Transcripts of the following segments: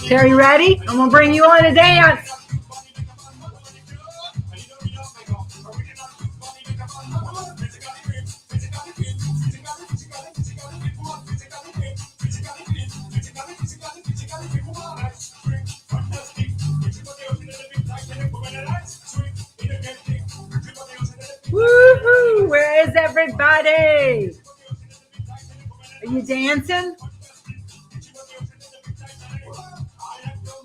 Terry, ready? I'm gonna bring you on a dance. Woohoo! Where is everybody? Are you dancing?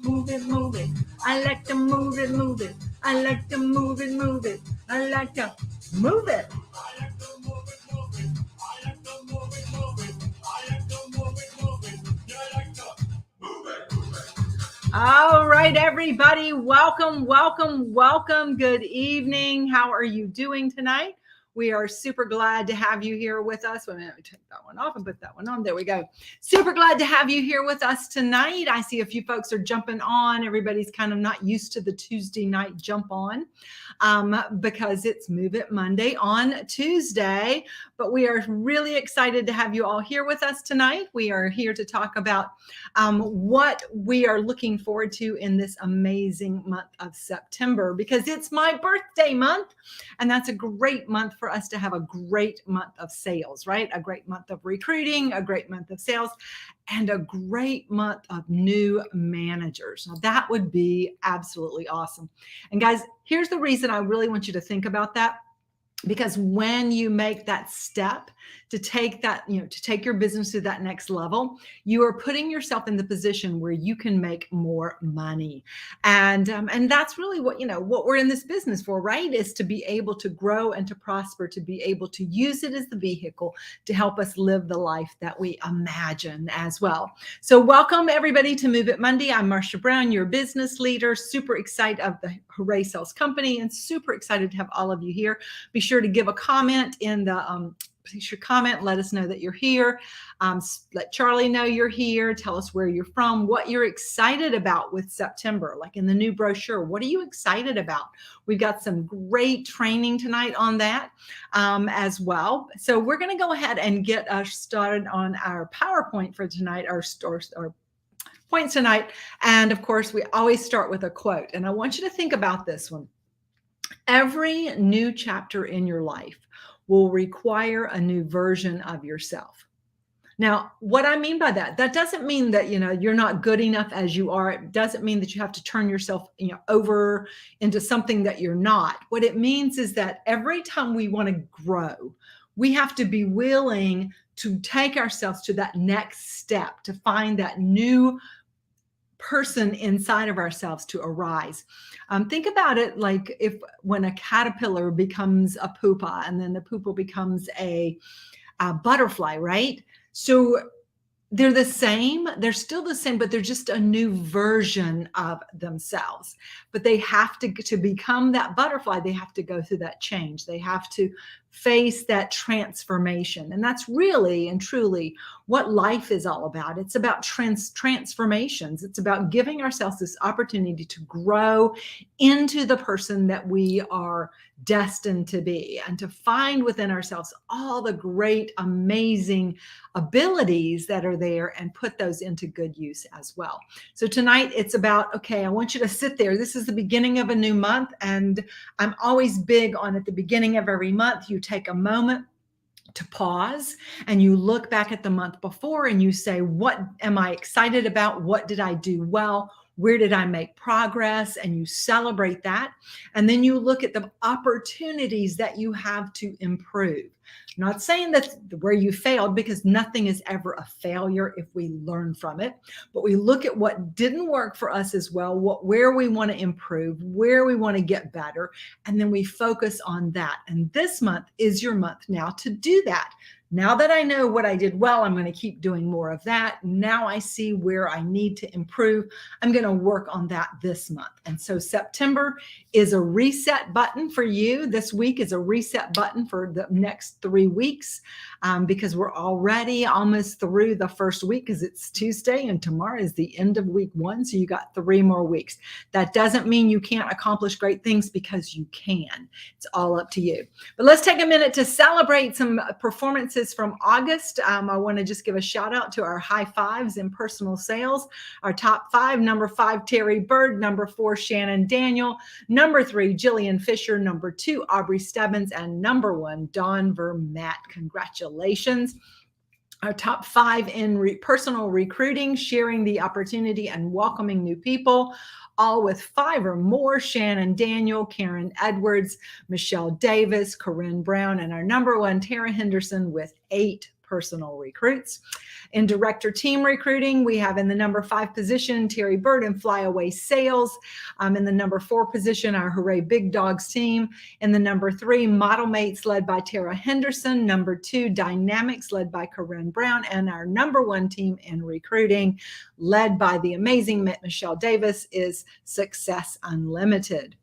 Move it, move it. I like to move it, move it. I like to move it, move it. I like to move it. All right, everybody. Welcome, welcome, welcome. Good evening. How are you doing tonight? We are super glad to have you here with us. Wait a minute, let me take that one off and put that one on. There we go. Super glad to have you here with us tonight. I see a few folks are jumping on. Everybody's kind of not used to the Tuesday night jump on because it's Move It Monday on Tuesday. But we are really excited to have you all here with us tonight. We are here to talk about what we are looking forward to in this amazing month of September, because it's my birthday month, and that's a great month for us to have a great month of sales, right? A great month of recruiting, a great month of sales, and a great month of new managers. Now, that would be absolutely awesome. And guys, here's the reason I really want you to think about that. Because when you make that step to take that, to take your business to that next level, you are putting yourself in the position where you can make more money. And that's really what we're in this business for, right? Is to be able to grow and to prosper, to be able to use it as the vehicle to help us live the life that we imagine as well. So welcome everybody to Move It Monday. I'm Marsha Brown, your business leader, super excited of the Hooray Sales Company, and super excited to have all of you here. Be sure to give a comment in the please your comment, let us know that you're here. Let Charlie know you're here. Tell us where you're from, what you're excited about with September, like in the new brochure. What are you excited about? We've got some great training tonight on that as well. So we're going to go ahead and get us started on our PowerPoint for tonight, our points tonight. And of course, we always start with a quote. And I want you to think about this one. Every new chapter in your life will require a new version of yourself. Now, what I mean by that doesn't mean that, you're not good enough as you are. It doesn't mean that you have to turn yourself, over into something that you're not. What it means is that every time we want to grow, we have to be willing to take ourselves to that next step, to find that new person inside of ourselves to arise. Think about it like when a caterpillar becomes a pupa, and then the pupa becomes a butterfly, right? So they're the same, they're still the same, but they're just a new version of themselves. But they have to become that butterfly, they have to go through that change. They have to face that transformation. And that's really and truly what life is all about. It's about transformations. It's about giving ourselves this opportunity to grow into the person that we are destined to be, and to find within ourselves all the great, amazing abilities that are there and put those into good use as well. So tonight it's about, okay, I want you to sit there. This is the beginning of a new month, and I'm always big on at the beginning of every month, you take a moment to pause and you look back at the month before and you say, what am I excited about? What did I do well? Where did I make progress? And you celebrate that. And then you look at the opportunities that you have to improve. I'm not saying that's where you failed, because nothing is ever a failure if we learn from it. But we look at what didn't work for us as well, where we want to improve, where we want to get better, and then we focus on that. And this month is your month now to do that. Now that I know what I did well, I'm going to keep doing more of that. Now I see where I need to improve. I'm going to work on that this month. And so September is a reset button for you. This week is a reset button for the next next 3 weeks because we're already almost through the first week because it's Tuesday and tomorrow is the end of week 1. So you got 3 more weeks. That doesn't mean you can't accomplish great things because you can. It's all up to you. But let's take a minute to celebrate some performances from August. I want to just give a shout out to our high fives in personal sales. Our top 5, number 5, Terry Bird, number 4, Shannon Daniel, number 3, Jillian Fisher, number 2, Aubrey Stebbins, and number 1, Dawn Vermette. Congratulations. Our top 5 in personal recruiting, sharing the opportunity and welcoming new people, all with 5 or more, Shannon Daniel, Karen Edwards, Michelle Davis, Corinne Brown, and our number 1, Tara Henderson, with 8 personal recruits. In director team recruiting, we have in the number 5 position, Terry Bird and Flyaway Sales. In the number 4 position, our Hooray Big Dogs team. In the number 3, Model Mates led by Tara Henderson. Number 2, Dynamics led by Corinne Brown. And our number 1 team in recruiting led by the amazing Michelle Davis is Success Unlimited.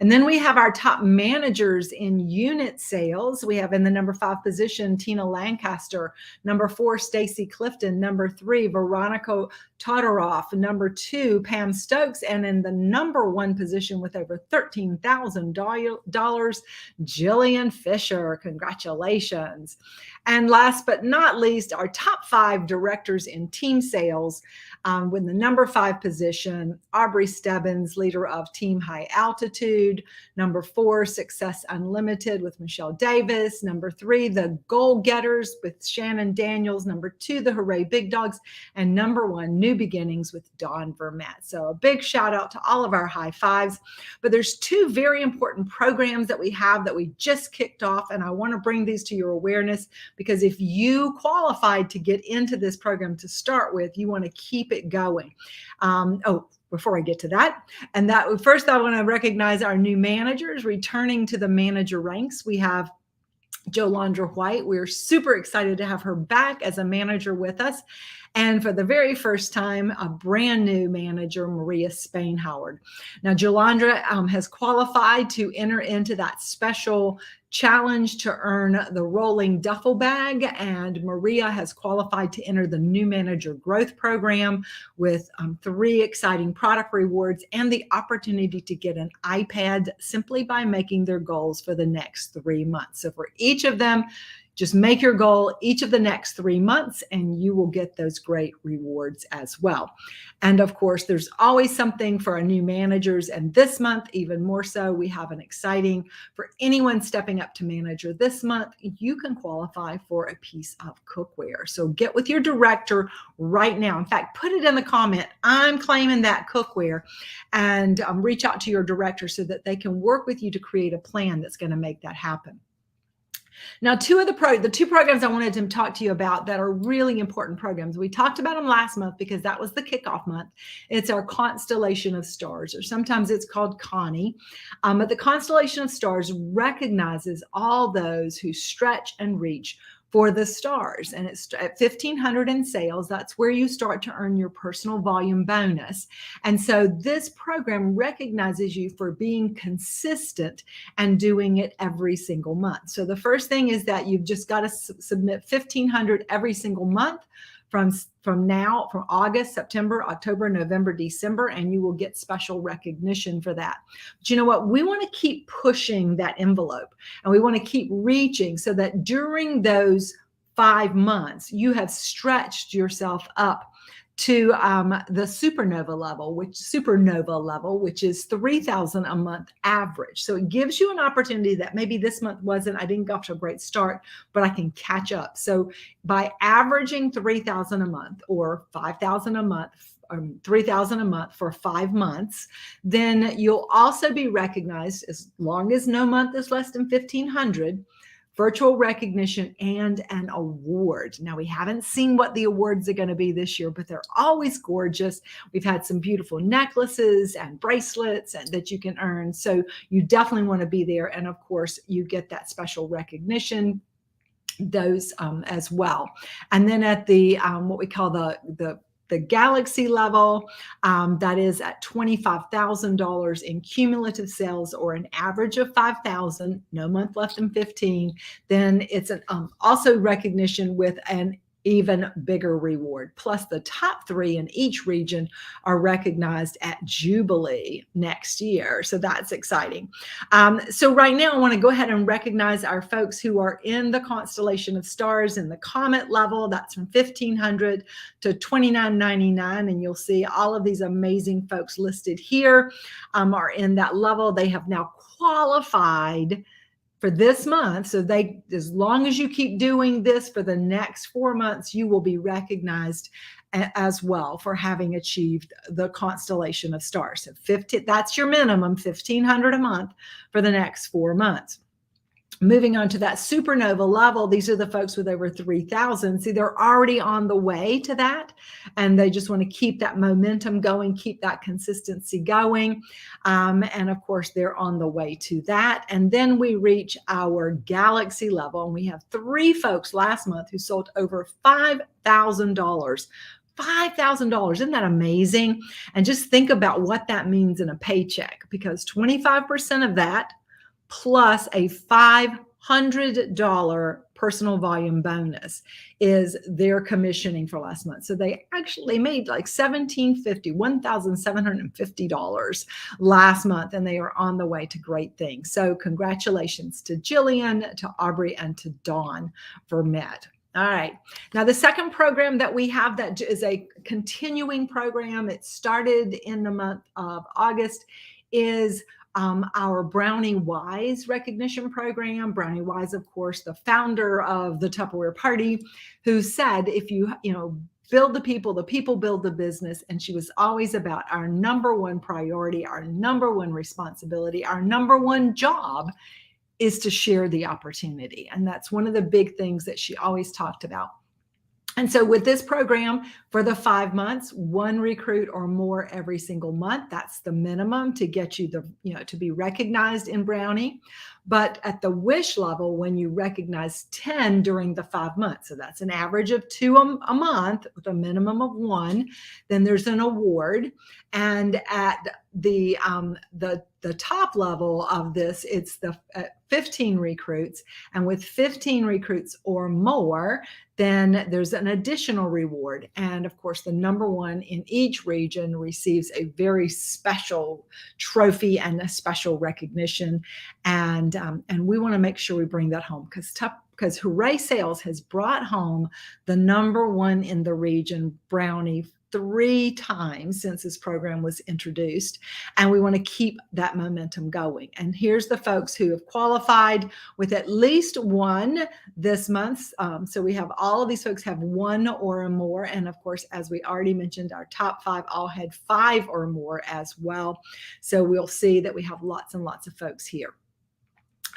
And then we have our top managers in unit sales. We have in the number 5 position, Tina Lancaster, number 4, Stacy Clifton, number 3, Veronica Todoroff, number 2, Pam Stokes, and in the number 1 position with over $13,000, Jillian Fisher. Congratulations. And last but not least, our top 5 directors in team sales, with the number 5 position, Aubrey Stebbins, leader of Team High Altitude. Number 4, Success Unlimited with Michelle Davis. Number 3, the Goal Getters with Shannon Daniels. Number 2, the Hooray Big Dogs. And number 1, New Beginnings with Dawn Vermette. So a big shout out to all of our high fives. But there's 2 very important programs that we have that we just kicked off. And I want to bring these to your awareness because if you qualified to get into this program to start with, you want to keep it going. Before I get to that, and that first I want to recognize our new managers returning to the manager ranks. We have Jolandra White. We're super excited to have her back as a manager with us. And for the very first time, a brand new manager, Maria Spain Howard. Now, Jolandra has qualified to enter into that special challenge to earn the rolling duffel bag, and Maria has qualified to enter the new manager growth program with 3 exciting product rewards and the opportunity to get an iPad simply by making their goals for the next 3 months. So for each of them, just make your goal each of the next 3 months and you will get those great rewards as well. And of course, there's always something for our new managers. And this month, even more so, we have an exciting for anyone stepping up to manager this month. You can qualify for a piece of cookware. So get with your director right now. In fact, put it in the comment, I'm claiming that cookware, and reach out to your director so that they can work with you to create a plan that's going to make that happen. Now, the 2 programs I wanted to talk to you about that are really important programs. We talked about them last month because that was the kickoff month. It's our Constellation of Stars, or sometimes it's called Connie. But the Constellation of Stars recognizes all those who stretch and reach for the stars. And it's at 1,500 in sales. That's where you start to earn your personal volume bonus. And so this program recognizes you for being consistent and doing it every single month. So the first thing is that you've just got to submit 1,500 every single month from August, September, October, November, December, and you will get special recognition for that. But you know what? We want to keep pushing that envelope and we want to keep reaching so that during those 5 months, you have stretched yourself up to the supernova level, which is 3,000 a month average. So it gives you an opportunity that maybe this month I didn't go off to a great start, but I can catch up. So by averaging 3,000 a month or 5,000 a month, 3,000 a month for 5 months, then you'll also be recognized as long as no month is less than 1,500. Virtual recognition and an award. Now, we haven't seen what the awards are going to be this year, but they're always gorgeous. We've had some beautiful necklaces and bracelets that you can earn. So you definitely want to be there. And of course, you get that special recognition, those as well. And then at the what we call the the Galaxy level, that is at $25,000 in cumulative sales, or an average of 5,000, no month left in 15. Then it's an also recognition with an even bigger reward. Plus, the top 3 in each region are recognized at Jubilee next year. So that's exciting. So right now, I want to go ahead and recognize our folks who are in the Constellation of Stars in the Comet level. That's from $1,500 to $2,999. And you'll see all of these amazing folks listed here are in that level. They have now qualified for this month. So as long as you keep doing this for the next 4 months, you will be recognized as well for having achieved the Constellation of Stars. So that's your minimum, $1,500 a month for the next 4 months. Moving on to that supernova level, these are the folks with over 3,000. See, they're already on the way to that, and they just want to keep that momentum going, keep that consistency going. And of course, they're on the way to that. And then we reach our Galaxy level, and we have 3 folks last month who sold over $5,000. $5,000. Isn't that amazing? And just think about what that means in a paycheck, because 25% of that plus a $500 personal volume bonus is their commissioning for last month. So they actually made like $1,750 last month, and they are on the way to great things. So congratulations to Jillian, to Aubrey, and to Dawn Vermette. All right. Now, the second program that we have that is a continuing program, it started in the month of August, is our Brownie Wise recognition program. Brownie Wise, of course, the founder of the Tupperware Party, who said, if you build the people build the business. And she was always about our number one priority, our number one responsibility, our number one job is to share the opportunity. And that's one of the big things that she always talked about. And so with this program for the 5 months, 1 recruit or more every single month, that's the minimum to get you to be recognized in Brownie. But at the wish level, when you recognize 10 during the 5 months, so that's an average of 2 a month with a minimum of 1, then there's an award. And at the top level of this, it's the 15 recruits. And with 15 recruits or more, then there's an additional reward. And of course, the number 1 in each region receives a very special trophy and a special recognition. And we want to make sure we bring that home, because Hooray Sales has brought home the number 1 in the region, Brownie, 3 times since this program was introduced, and we want to keep that momentum going. And here's the folks who have qualified with at least 1 this month. So we have all of these folks have 1 or more, and of course, as we already mentioned, our top 5 all had 5 or more as well. So we'll see that we have lots and lots of folks here.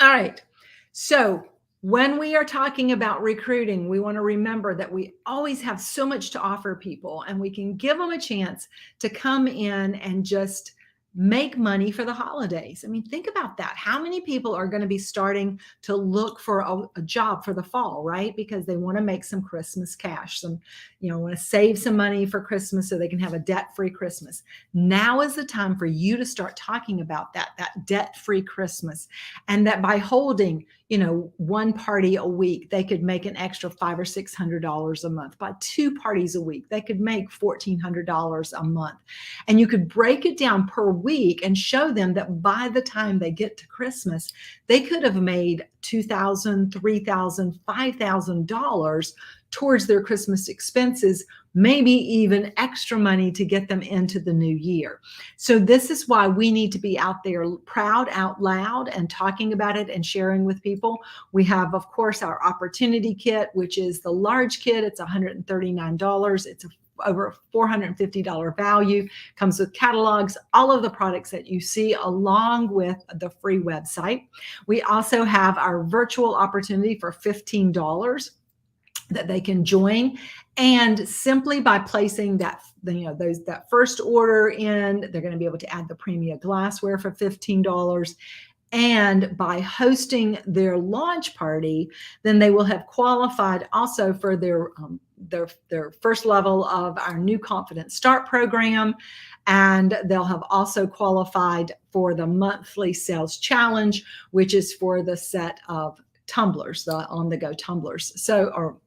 All right, so when we are talking about recruiting, we want to remember that we always have so much to offer people, and we can give them a chance to come in and just make money for the holidays. I mean, think about that. How many people are going to be starting to look for a job for the fall, right? Because they want to make some Christmas cash, want to save some money for Christmas so they can have a debt-free Christmas. Now is the time for you to start talking about that debt-free Christmas, and that by holding, 1 party a week, they could make an extra $500 or $600 a month. By 2 parties a week, they could make $1,400 a month. And you could break it down per week and show them that by the time they get to Christmas, they could have made $2,000, $3,000, $5,000 towards their Christmas expenses, maybe even extra money to get them into the new year. So this is why we need to be out there proud out loud and talking about it and sharing with people. We have, of course, our opportunity kit, which is the large kit. It's $139. It's over $450 value, comes with catalogs, all of the products that you see along with the free website. We also have our virtual opportunity for $15 that they can join. And simply by placing that first order in, they're going to be able to add the Premia glassware for $15. And by hosting their launch party, then they will have qualified also for their their first level of our new Confident Start program. And they'll have also qualified for the monthly sales challenge, which is for the set of tumblers, the on-the-go tumblers. Or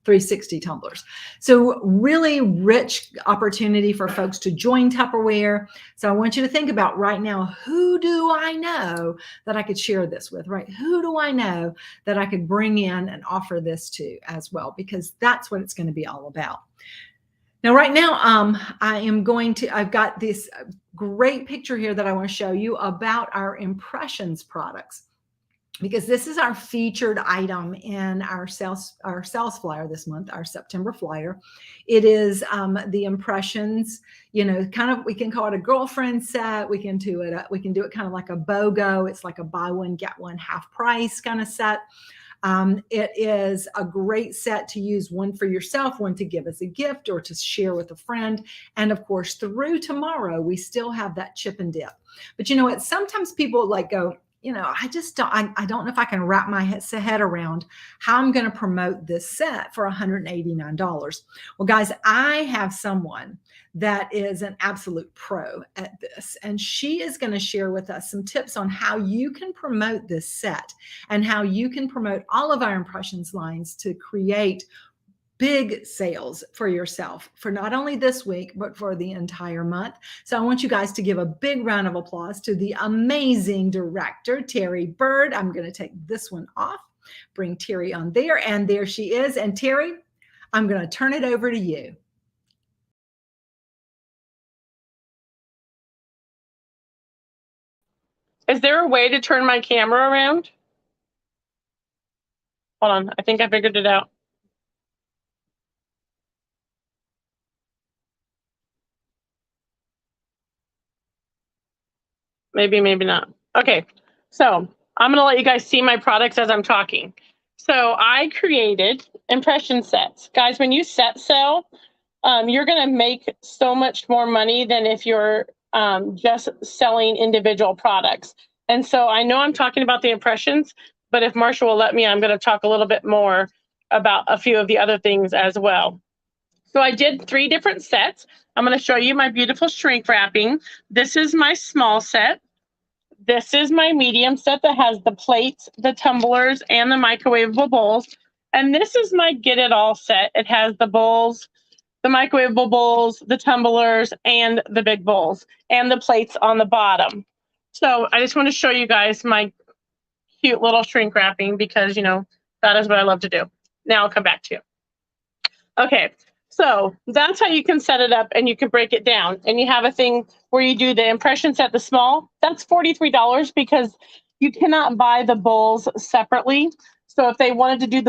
360 tumblers. So really rich opportunity for folks to join Tupperware. So I want you to think about right now, who do I know that I could share this with, right? Who do I know that I could bring in and offer this to as well? Because that's what it's going to be all about. Now, right now, I've got this great picture here that I want to show you about our impressions products, because this is our featured item in our sales flyer this month, our September flyer. It is the impressions, kind of, we can call it a girlfriend set. We can do it kind of like a BOGO. It's like a buy one, get one half price kind of set. It is a great set to use, one for yourself, one to give as a gift or to share with a friend. And of course, through tomorrow, we still have that chip and dip. But you know what? Sometimes people go, I don't know if I can wrap my head around how I'm going to promote this set for $189. Well, guys, I have someone that is an absolute pro at this, and she is going to share with us some tips on how you can promote this set and how you can promote all of our impressions lines to create big sales for yourself for not only this week, but for the entire month. So I want you guys to give a big round of applause to the amazing director, Terry Bird. I'm going to take this one off, bring Terry on there, and there she is. And Terry, I'm going to turn it over to you. Is there a way to turn my camera around? Hold on, I think I figured it out. Maybe, maybe not. Okay, so I'm gonna let you guys see my products as I'm talking. So I created impression sets. Guys, when you set sell, you're gonna make so much more money than if you're just selling individual products. And so I know I'm talking about the impressions, but if Marsha will let me, I'm gonna talk a little bit more about a few of the other things as well. So I did 3 different sets. I'm going to show you my beautiful shrink wrapping. This is my small set. This is my medium set that has the plates, the tumblers, and the microwavable bowls. And this is my get it all set. It has the bowls, the microwavable bowls, the tumblers, and the big bowls, and the plates on the bottom. So I just want to show you guys my cute little shrink wrapping because, that is what I love to do. Now I'll come back to you. Okay, so that's how you can set it up and you can break it down. And you have a thing where you do the impression set, the small, that's $43 because you cannot buy the bowls separately. So if they wanted to do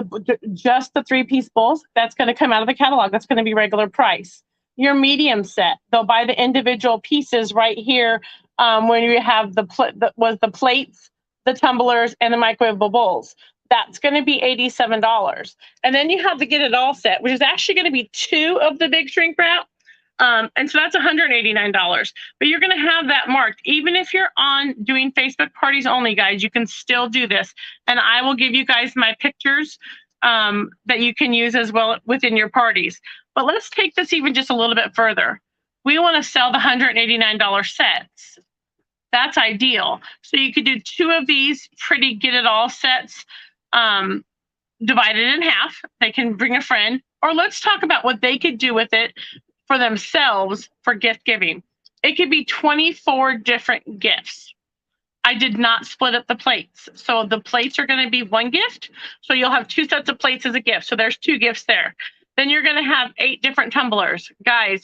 just the 3-piece bowls, that's going to come out of the catalog. That's going to be regular price. Your medium set, they'll buy the individual pieces right here when you have the plates, the tumblers, and the microwavable bowls. That's going to be $87. And then you have the get it all set, which is actually going to be 2 of the big shrink wrap. And so that's $189. But you're going to have that marked. Even if you're on doing Facebook parties only, guys, you can still do this. And I will give you guys my pictures that you can use as well within your parties. But let's take this even just a little bit further. We want to sell the $189 sets. That's ideal. So you could do 2 of these pretty get it all sets. Divided in half. They can bring a friend, or let's talk about what they could do with it for themselves for gift giving. It could be 24 different gifts. I did not split up the plates. So the plates are going to be 1 gift. So you'll have 2 sets of plates as a gift. So there's 2 gifts there. Then you're going to have 8 different tumblers. Guys,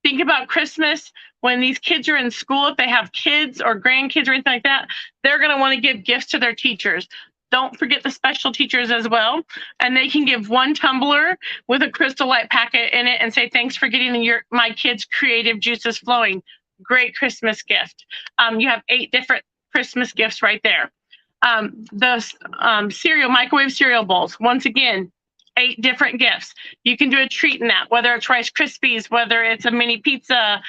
think about Christmas when these kids are in school. If they have kids or grandkids or anything like that, they're going to want to give gifts to their teachers. Don't forget the special teachers as well. And they can give 1 tumbler with a crystal light packet in it and say, thanks for getting my kids' creative juices flowing. Great Christmas gift. You have 8 different Christmas gifts right there. The microwave cereal bowls, once again, 8 different gifts. You can do a treat in that, whether it's Rice Krispies, whether it's a mini pizza,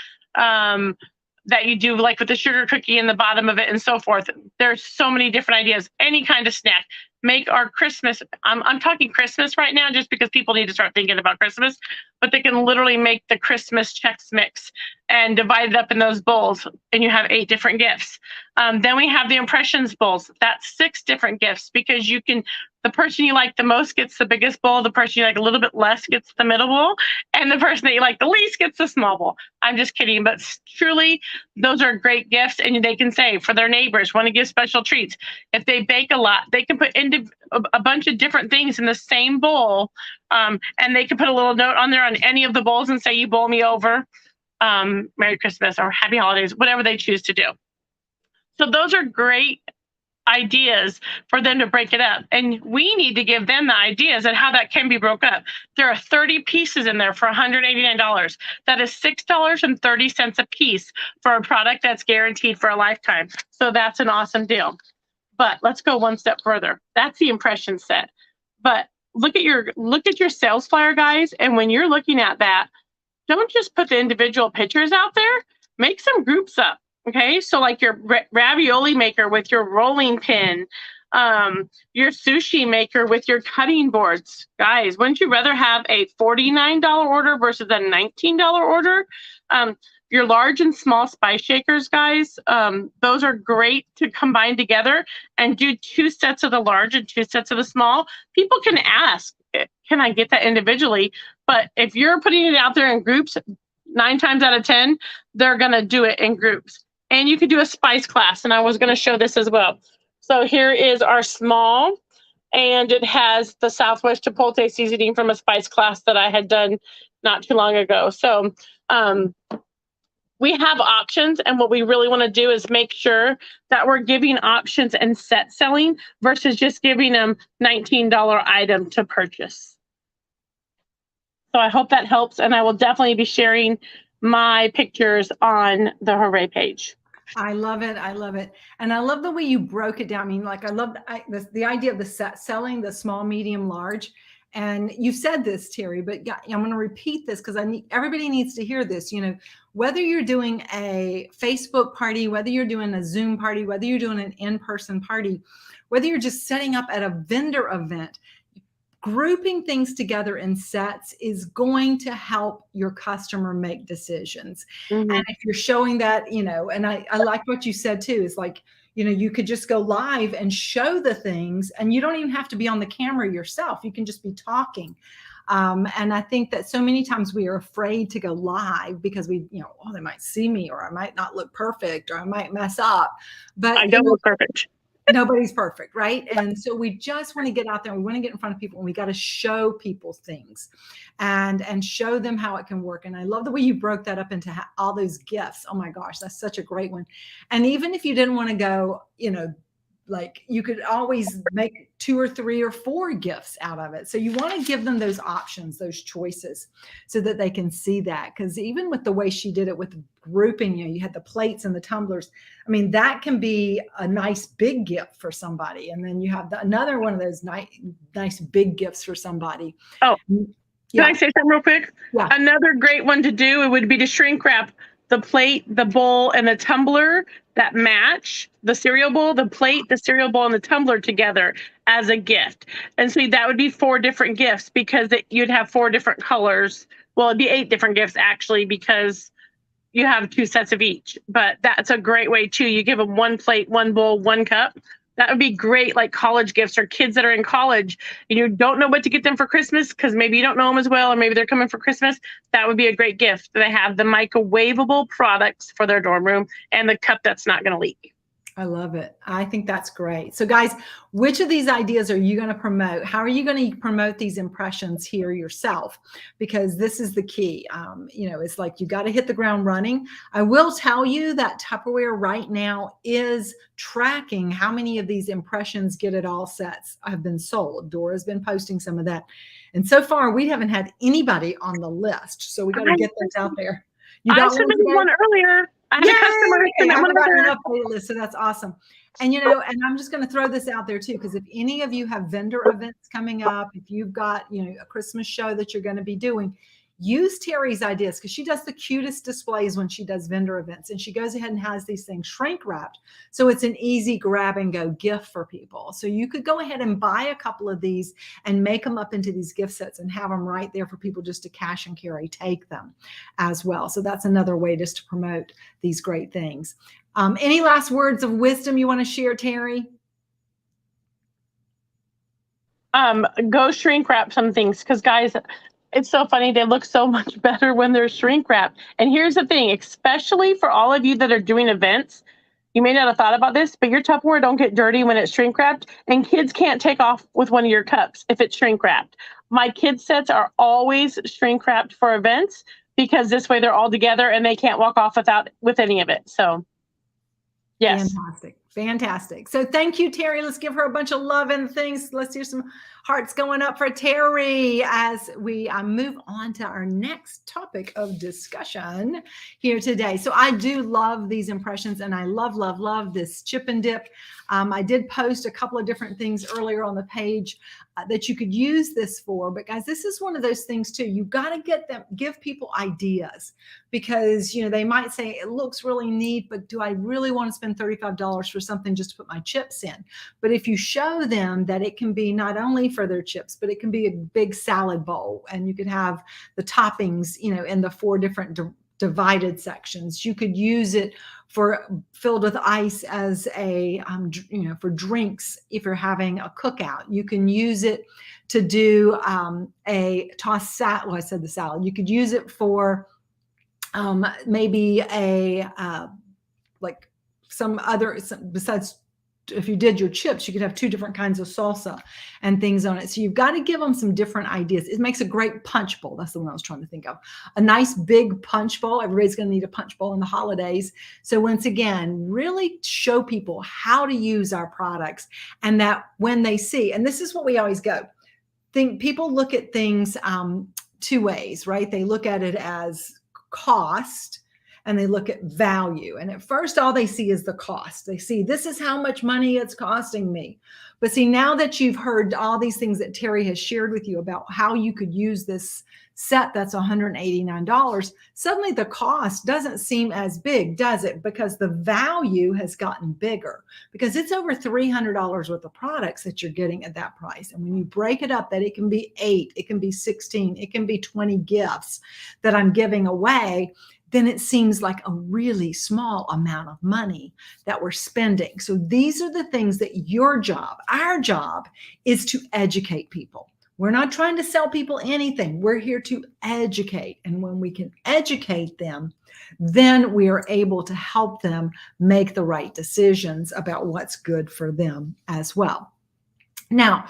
that you do like with the sugar cookie in the bottom of it and so forth. There's so many different ideas. Any kind of snack. make our Christmas. I'm talking Christmas right now just because people need to start thinking about Christmas, but they can literally make the Christmas Chex Mix and divide it up in those bowls, and you have 8 different gifts. Then we have the impressions bowls. That's 6 different gifts, because you can, the person you like the most gets the biggest bowl, the person you like a little bit less gets the middle bowl, and the person that you like the least gets the small bowl. I'm just kidding, but truly, those are great gifts, and they can say for their neighbors, want to give special treats. If they bake a lot, they can put a bunch of different things in the same bowl, and they can put a little note on there on any of the bowls and say, you bowl me over, Merry Christmas or Happy Holidays, whatever they choose to do. So those are great ideas for them to break it up. And we need to give them the ideas and how that can be broke up. There are 30 pieces in there for $189. That is $6.30 a piece for a product that's guaranteed for a lifetime. So that's an awesome deal. But let's go one step further. That's the impression set. But look at your sales flyer, guys. And when you're looking at that, don't just put the individual pictures out there. Make some groups up. Okay, so like your ravioli maker with your rolling pin, your sushi maker with your cutting boards. Guys, wouldn't you rather have a $49 order versus a $19 order? Your large and small spice shakers, guys, those are great to combine together and do 2 sets of the large and 2 sets of the small. People can ask, can I get that individually? But if you're putting it out there in groups, 9 times out of 10, they're going to do it in groups. And you could do a spice class, and I was going to show this as well. So here is our small, and it has the Southwest Chipotle seasoning from a spice class that I had done not too long ago. So we have options, and what we really want to do is make sure that we're giving options and set selling versus just giving them $19 item to purchase. So I hope that helps, and I will definitely be sharing my pictures on the Hooray page. I love it. I love it. And I love the way you broke it down. I mean, like, I love the idea of the set selling, the small, medium, large. And you said this, Terry, but I'm going to repeat this because everybody needs to hear this. You know, whether you're doing a Facebook party, whether you're doing a Zoom party, whether you're doing an in-person party, whether you're just setting up at a vendor event, grouping things together in sets is going to help your customer make decisions. Mm-hmm. And if you're showing that, you know, and I like what you said too, is like, you know, you could just go live and show the things, and you don't even have to be on the camera yourself. You can just be talking. And I think that so many times we are afraid to go live because we, you know, oh, they might see me, or I might not look perfect, or I might mess up. But I don't look perfect. Nobody's perfect, right? And so we just want to get out there. We want to get in front of people, and we got to show people things and show them how it can work. And I love the way you broke that up into all those gifts. Oh my gosh, that's such a great one. And even if you didn't want to go, you know, like, you could always make 2 or 3 or 4 gifts out of it. So you want to give them those options, those choices, so that they can see that. Because even with the way she did it with grouping, you know, you had the plates and the tumblers. I mean, that can be a nice big gift for somebody. And then you have another one of those nice big gifts for somebody. Oh, yeah. Can I say something real quick? Yeah. Another great one to do, it would be to shrink wrap the plate, the bowl, and the tumbler that match the cereal bowl, the plate, the cereal bowl, and the tumbler together as a gift. And so that would be 4 different gifts, because you'd have 4 different colors. Well, it'd be 8 different gifts actually, because you have 2 sets of each. But that's a great way too. You give them 1 plate, 1 bowl, 1 cup. That would be great, like college gifts, or kids that are in college and you don't know what to get them for Christmas because maybe you don't know them as well, or maybe they're coming for Christmas. That would be a great gift. They have the microwavable products for their dorm room and the cup that's not going to leak. I love it. I think that's great. So guys, which of these ideas are you going to promote? How are you going to promote these impressions here yourself? Because this is the key. You know, it's like you got to hit the ground running. I will tell you that Tupperware right now is tracking how many of these impressions get it all sets have been sold. Dora's been posting some of that. And so far, we haven't had anybody on the list. So we got to get those out there. You got I submitted one earlier. I had a customer submit one on a playlist, so that's awesome. And you know, and I'm just going to throw this out there too, because if any of you have vendor events coming up, if you've got, you know, a Christmas show that you're going to be doing, use Terry's ideas, because she does the cutest displays when she does vendor events, and she goes ahead and has these things shrink wrapped. So it's an easy grab and go gift for people. So you could go ahead and buy a couple of these and make them up into these gift sets and have them right there for people just to cash and carry, take them as well. So that's another way just to promote these great things. Any last words of wisdom you want to share, Terry? Go shrink wrap some things, because guys, it's so funny. They look so much better when they're shrink wrapped. And here's the thing, especially for all of you that are doing events, you may not have thought about this, but your Tupperware don't get dirty when it's shrink wrapped, and kids can't take off with one of your cups if it's shrink wrapped. My kids sets are always shrink wrapped for events, because this way they're all together and they can't walk off with any of it. So yes. Fantastic. Fantastic. So thank you, Terry. Let's give her a bunch of love and things. Let's hear some hearts going up for Terry as we move on to our next topic of discussion here today. So I do love these impressions, and I love, love, love this chip and dip. I did post a couple of different things earlier on the page that you could use this for, but guys, this is one of those things too. You got to give people ideas, because they might say it looks really neat, but do I really want to spend $35 for something just to put my chips in? But if you show them that it can be not only for their chips, but it can be a big salad bowl, and you could have the toppings, in the 4 different divided sections. You could use it filled with ice as a, for drinks. If you're having a cookout, you can use it to do a tossed salad. Well, I said the salad. You could use it for maybe besides, if you did your chips, you could have 2 different kinds of salsa and things on it. So you've got to give them some different ideas. It makes a great punch bowl. That's the one I was trying to think of. A nice big punch bowl. Everybody's going to need a punch bowl in the holidays. So once again, really show people how to use our products, and that when they see, and this is what we always go, people look at things 2 ways, right? They look at it as cost, and they look at value. And at first, all they see is the cost. They see, this is how much money it's costing me. But see, now that you've heard all these things that Terry has shared with you about how you could use this set that's $189, suddenly the cost doesn't seem as big, does it? Because the value has gotten bigger, because it's over $300 worth of products that you're getting at that price. And when you break it up, that it can be 8, it can be 16, it can be 20 gifts that I'm giving away, then it seems like a really small amount of money that we're spending. So these are the things that our job is to educate people. We're not trying to sell people anything. We're here to educate. And when we can educate them, then we are able to help them make the right decisions about what's good for them as well. Now,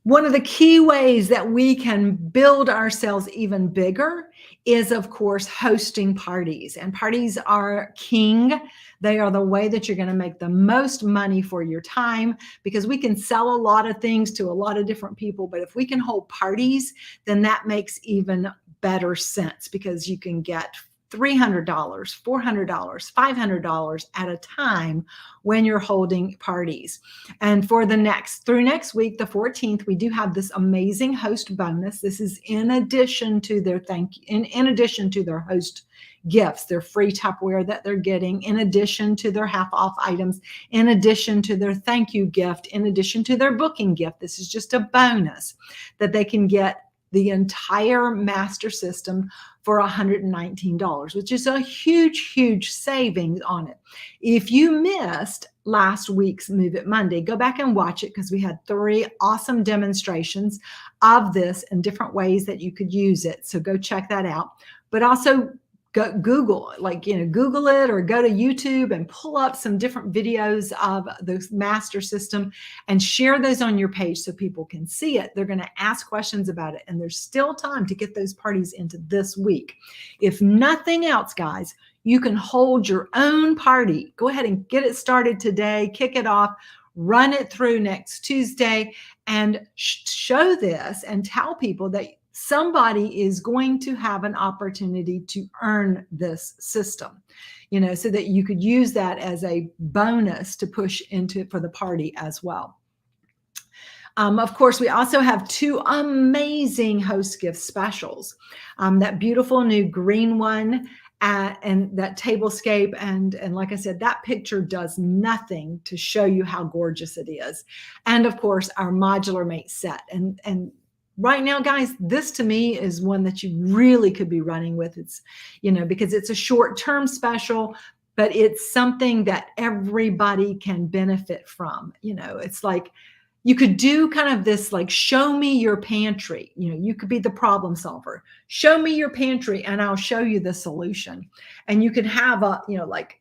one of the key ways that we can build ourselves even bigger is, of course, hosting parties. And parties are king. They are the way that you're going to make the most money for your time, because we can sell a lot of things to a lot of different people. But if we can hold parties, then that makes even better sense, because you can get $300, $400, $500 at a time when you're holding parties. And through next week, the 14th, we do have this amazing host bonus. This is in addition to their in addition to their host gifts, their free Tupperware that they're getting, in addition to their half off items, in addition to their thank you gift, in addition to their booking gift. This is just a bonus that they can get the entire master system for $119, which is a huge, huge savings on it. If you missed last week's Move It Monday, go back and watch it, because we had 3 awesome demonstrations of this and different ways that you could use it. So go check that out. But also go Google it, or go to YouTube and pull up some different videos of the master system and share those on your page so people can see it. They're going to ask questions about it, and there's still time to get those parties into this week. If nothing else, guys, you can hold your own party. Go ahead and get it started today, kick it off, run it through next Tuesday, and show this and tell people that somebody is going to have an opportunity to earn this system, so that you could use that as a bonus to push into for the party as well. Of course, we also have 2 amazing host gift specials. That beautiful new green one and that tablescape. And like I said, that picture does nothing to show you how gorgeous it is. And of course, our modular mate set. And right now, guys, this to me is one that you really could be running with. It's, because it's a short-term special, but it's something that everybody can benefit from. It's like, you could do kind of this, like, show me your pantry. You could be the problem solver. Show me your pantry and I'll show you the solution. And you can have like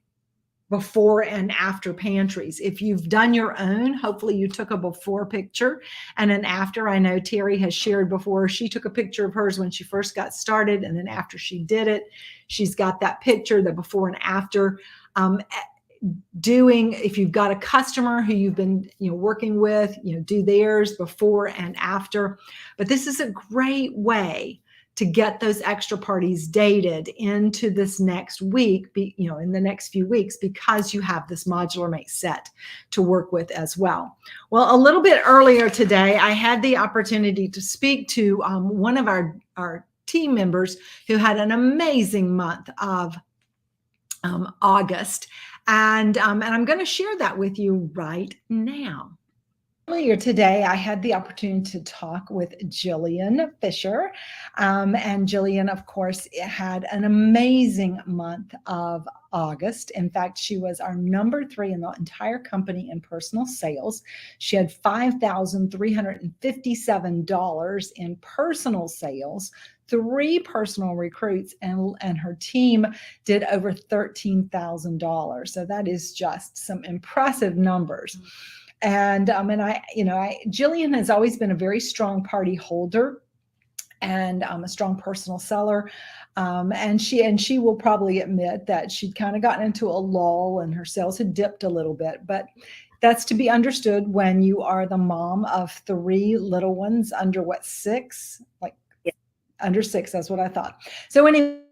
before and after pantries. If you've done your own, hopefully you took a before picture and an after. I know Terry has shared before, she took a picture of hers when she first got started. And then after she did it, she's got that picture, the before and after. If you've got a customer who you've been working with, do theirs before and after. But this is a great way to get those extra parties dated into this next week, in the next few weeks, because you have this modular mate set to work with as well. Well, a little bit earlier today, I had the opportunity to speak to one of our team members who had an amazing month of August. And I'm going to share that with you right now. Earlier today, I had the opportunity to talk with Jillian Fisher. And Jillian, of course, had an amazing month of August. In fact, she was our number 3 in the entire company in personal sales. She had $5,357 in personal sales, 3 personal recruits, and her team did over $13,000. So that is just some impressive numbers. And Jillian has always been a very strong party holder and a strong personal seller. And she will probably admit that she'd kind of gotten into a lull and her sales had dipped a little bit, but that's to be understood when you are the mom of 3 little ones under 6, under 6. That's what I thought. So anyway,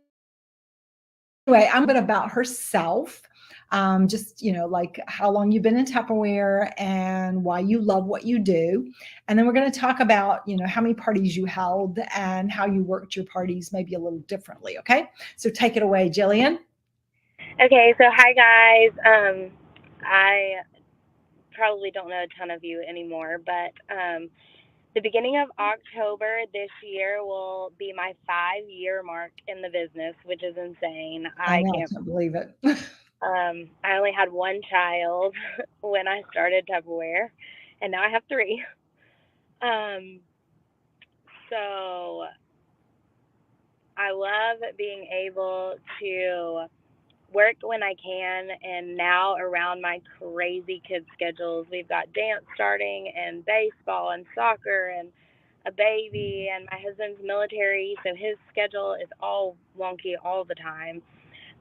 I'm bit about herself. Just, like how long you've been in Tupperware and why you love what you do. And then we're going to talk about, how many parties you held and how you worked your parties maybe a little differently. Okay. So take it away, Jillian. Okay. So hi guys. I probably don't know a ton of you anymore, but, the beginning of October this year will be my 5-year mark in the business, which is insane. I can't believe it. I only had 1 child when I started Tupperware, and now I have 3. So I love being able to work when I can, and now around my crazy kids' schedules, we've got dance starting and baseball and soccer and a baby, and my husband's military, so his schedule is all wonky all the time.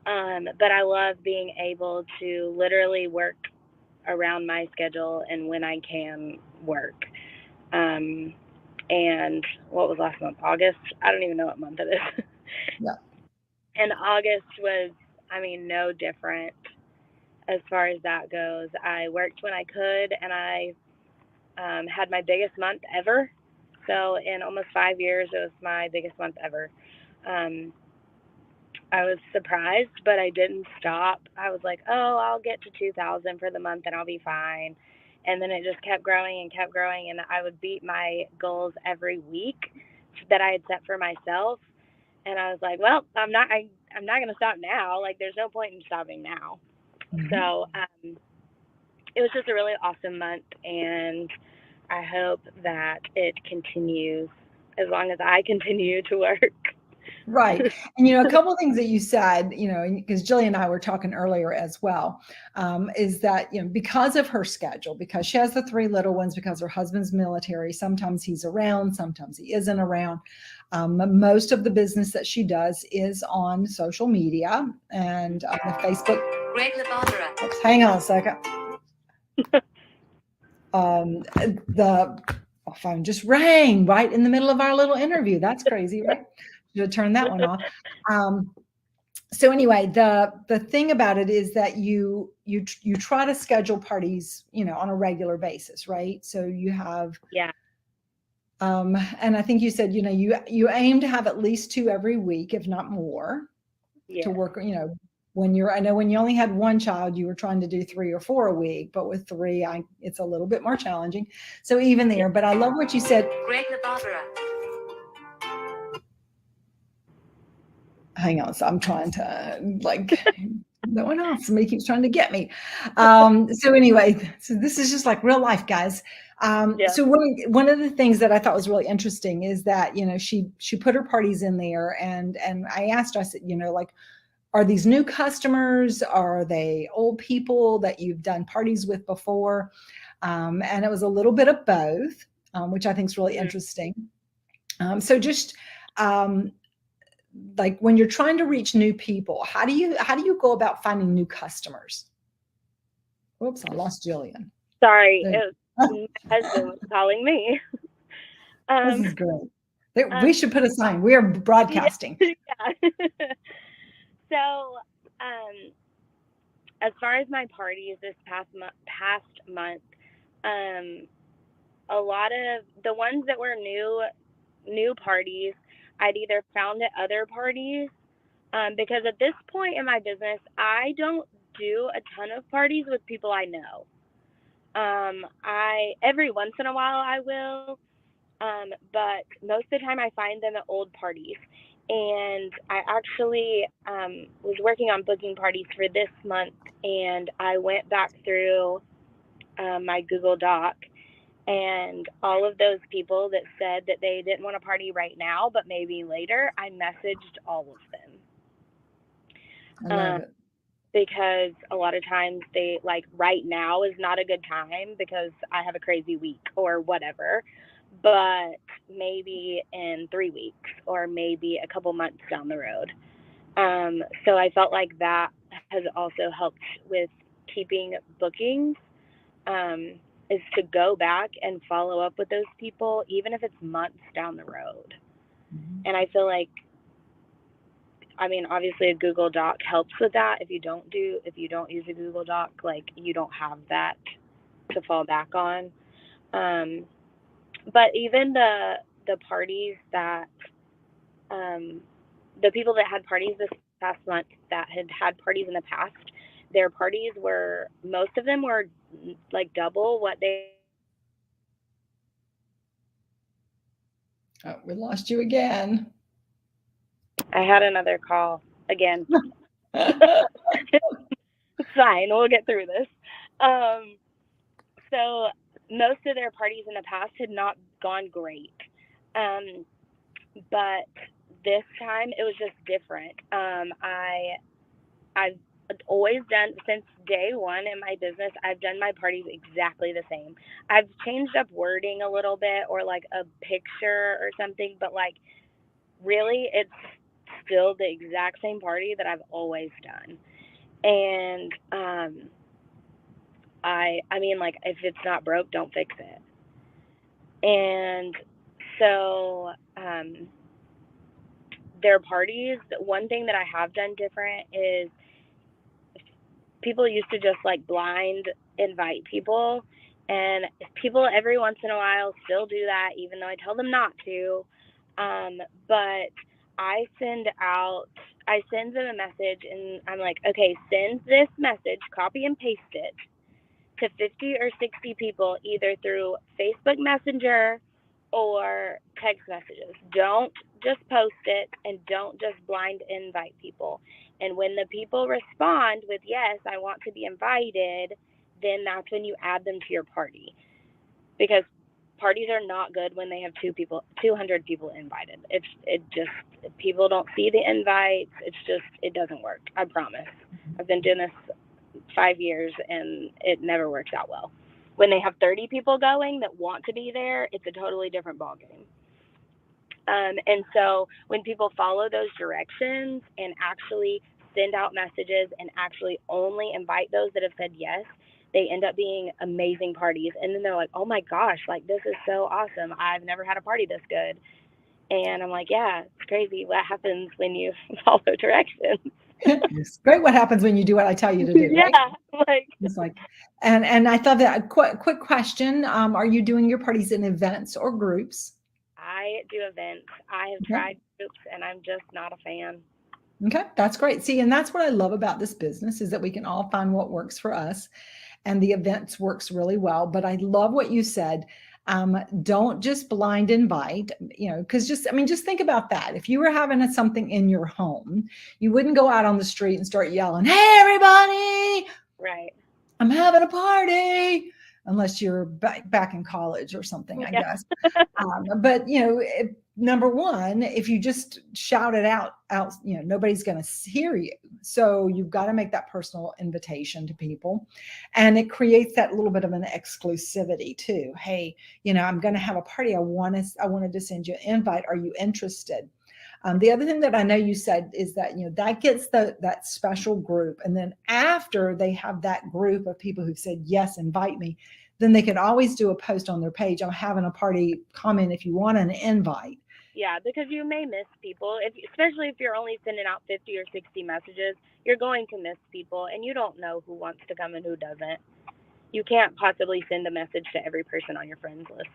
But I love being able to literally work around my schedule and when I can work. And what was last month? August? I don't even know what month it is. Yeah. And August was, no different as far as that goes. I worked when I could, and I had my biggest month ever. So in almost 5 years, it was my biggest month ever. I was surprised, but I didn't stop. I was like, oh, I'll get to 2,000 for the month and I'll be fine. And then it just kept growing, and I would beat my goals every week that I had set for myself. And I was like, well, I'm not going to stop now. Like, there's no point in stopping now. Mm-hmm. So it was just a really awesome month, and I hope that it continues as long as I continue to work. Right. And, a couple of things that you said, because Jillian and I were talking earlier as well, is that, because of her schedule, because she has the 3 little ones, because her husband's military, sometimes he's around, sometimes he isn't around. Most of the business that she does is on social media and on the Facebook. Oops, hang on a second. The phone just rang right in the middle of our little interview. That's crazy, right? To turn that one off. So anyway, the thing about it is that you try to schedule parties, on a regular basis, right? So you have And I think you said, you aim to have at least 2 every week, if not more, Yeah. to work, I know when you only had one child, you were trying to do 3 or 4 a week, but with 3, it's a little bit more challenging. So even there, but I love what you said. Greg Barbara. Hang on. So I'm trying to no one else. Somebody keeps trying to get me. So anyway, so this is just like real life, guys. So one of the things that I thought was really interesting is that, she put her parties in there, and I asked her, I said, are these new customers? Are they old people that you've done parties with before? And it was a little bit of both, which I think is really interesting. So just like when you're trying to reach new people, how do you go about finding new customers? Oops, I lost Jillian. Sorry, my husband was calling me. This is great. We should put a sign. We are broadcasting. Yeah. So, as far as my parties this past month, a lot of the ones that were new parties, I'd either found at other parties, because at this point in my business, I don't do a ton of parties with people I know. Every once in a while I will, but most of the time I find them at old parties. And I actually was working on booking parties for this month, and I went back through my Google Doc, and all of those people that said that they didn't want a party right now, but maybe later, I messaged all of them. I love it. Because a lot of times they right now is not a good time because I have a crazy week or whatever, but maybe in 3 weeks or maybe a couple months down the road. So I felt like that has also helped with keeping bookings, is to go back and follow up with those people, even if it's months down the road. Mm-hmm. And I feel like, obviously a Google Doc helps with that. If you don't use a Google Doc, you don't have that to fall back on. But even the parties that, the people that had parties this past month that had parties in the past, their parties most of them were double what they. Oh, we lost you again. I had another call again. It's fine. We'll get through this. So most of their parties in the past had not gone great. But this time it was just different. I've always done, since day one in my business, I've done my parties exactly the same. I've changed up wording a little bit or a picture or something, but really it's still the exact same party that I've always done. And if it's not broke, don't fix it. And so their parties, one thing that I have done different is people used to just blind invite people, and people every once in a while still do that, even though I tell them not to. But I send them a message, and I'm like, okay, send this message, copy and paste it to 50 or 60 people, either through Facebook Messenger or text messages. Don't just post it, and don't just blind invite people. And when the people respond with, yes, I want to be invited, then that's when you add them to your party. Because parties are not good when they have 200 people invited. People don't see the invites. It doesn't work. I promise. I've been doing this 5 years and it never works out well. When they have 30 people going that want to be there, it's a totally different ballgame. And so when people follow those directions and actually send out messages and actually only invite those that have said yes, they end up being amazing parties. And then they're like, oh my gosh, this is so awesome. I've never had a party this good. And I'm like, yeah, it's crazy what happens when you follow directions. It's great what happens when you do what I tell you to do. Yeah, right? It's and I thought that quick question. Are you doing your parties in events or groups? I do events. I have tried groups, and I'm just not a fan. Okay, that's great. See, and that's what I love about this business is that we can all find what works for us, and the events works really well. But I love what you said. Don't just blind invite, because just think about that. If you were having something in your home, you wouldn't go out on the street and start yelling, "Hey, everybody, Right. I'm having a party," unless you're back in college or something, I guess. But number one, if you just shout it out, nobody's going to hear you. So you've got to make that personal invitation to people, and it creates that little bit of an exclusivity too. Hey, I'm going to have a party. I wanted to send you an invite. Are you interested? The other thing that I know you said is that that gets that special group, and then after they have that group of people who've said yes, invite me, then they can always do a post on their page. I'm having a party. Comment if you want an invite. Yeah, because you may miss people, especially if you're only sending out 50 or 60 messages. You're going to miss people, and you don't know who wants to come and who doesn't. You can't possibly send a message to every person on your friends list.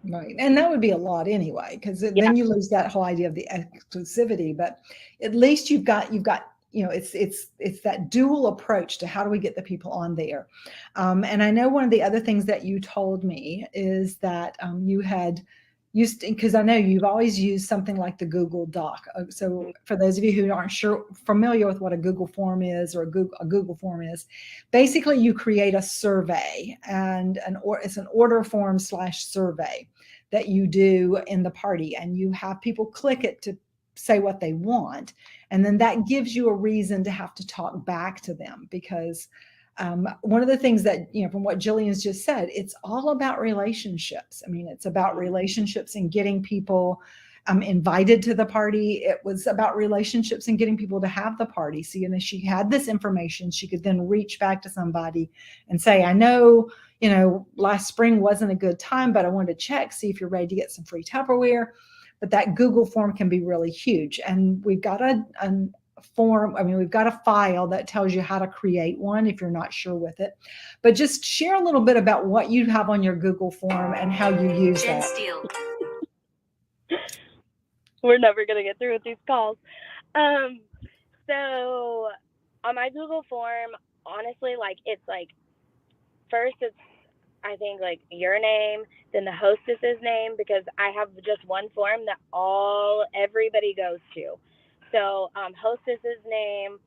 Right. And that would be a lot anyway, because then you lose that whole idea of the exclusivity. But at least you've got it's that dual approach to how do we get the people on there. And I know one of the other things that you told me is that you had used, because I know you've always used something like the Google Doc. So for those of you who aren't familiar with what a Google form is, or a Google form is, basically you create a survey, and it's an order form / survey that you do in the party, and you have people click it to say what they want, and then that gives you a reason to have to talk back to them, because one of the things that, from what Jillian's just said, it's all about relationships. I mean, it's about relationships and getting people invited to the party. It was about relationships and getting people to have the party. So, she had this information. She could then reach back to somebody and say, I know, last spring wasn't a good time, but I wanted to check, see if you're ready to get some free Tupperware. But that Google form can be really huge. And we've got a form. We've got a file that tells you how to create one if you're not sure with it. But just share a little bit about what you have on your Google form and how you use that. We're never going to get through with these calls. So on my Google form, honestly, first it's, I think, your name, then the hostess's name, because I have just one form that everybody goes to. So hostess's name,